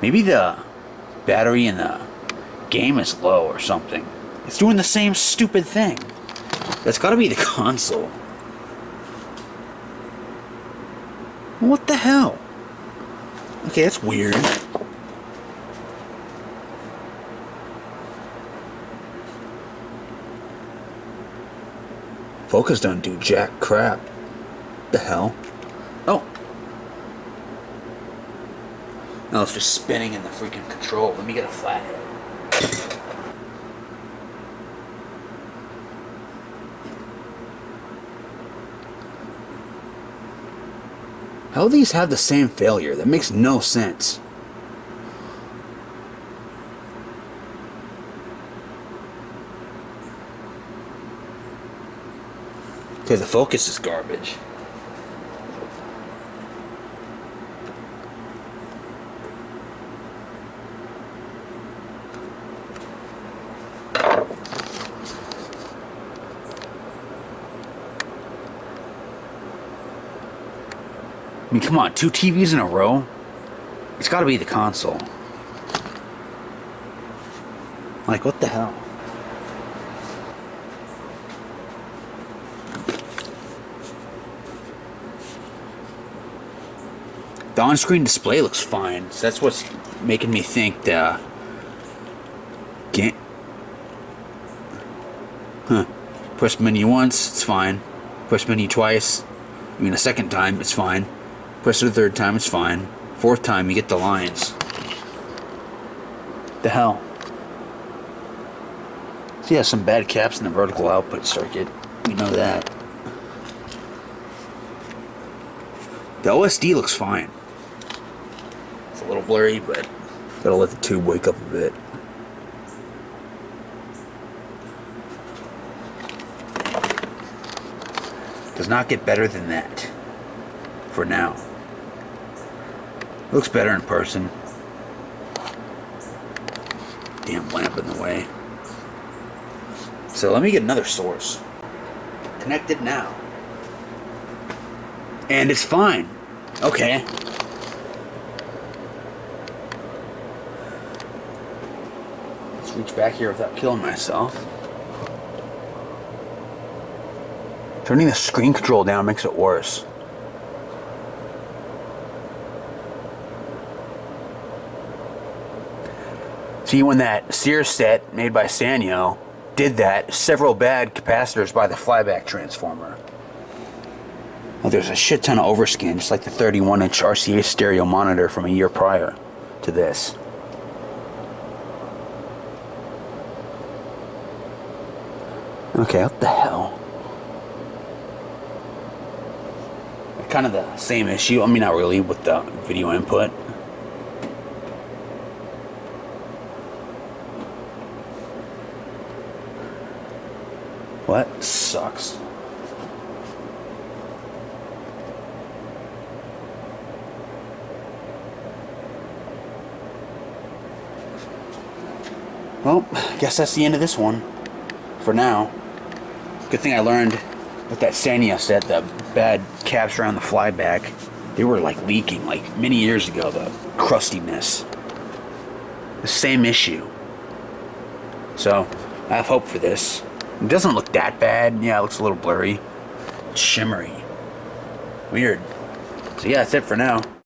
Maybe the battery in the game is low or something. It's doing the same stupid thing. That's gotta be the console. What the hell? Okay, that's weird. Focus don't do jack crap. The hell? Oh. No, it's just spinning in the freaking control. Let me get a flathead. How do these have the same failure? That makes no sense. Okay, the focus is garbage. I mean, come on, 2 TVs in a row? It's gotta be the console. Like, what the hell? The on-screen display looks fine, so that's what's making me think the game. Push menu once, it's fine. Push menu twice, I mean a second time, it's fine. Push it the third time, it's fine. Fourth time, you get the lines. The hell? So yeah, some bad caps in the vertical output circuit. We know that. The OSD looks fine. It's a little blurry, but gotta let the tube wake up a bit. Does not get better than that. For now. Looks better in person. Damn lamp in the way. So let me get another source. Connected now. And it's fine. Okay. Let's reach back here without killing myself. Turning the screen control down makes it worse. See, when that Sears set made by Sanyo did that, several bad capacitors by the flyback transformer. Well, there's a shit ton of overscan, just like the 31-inch RCA stereo monitor from a year prior to this. Okay, what the hell? Kind of the same issue. I mean, not really with the video input. What sucks? Well, I guess that's the end of this one. For now. Good thing I learned with that Sanyo set, the bad caps around the flyback, they were like leaking like many years ago, the crustiness. The same issue. So, I have hope for this. It doesn't look that bad. Yeah, it looks a little blurry. It's shimmery. Weird. So yeah, that's it for now.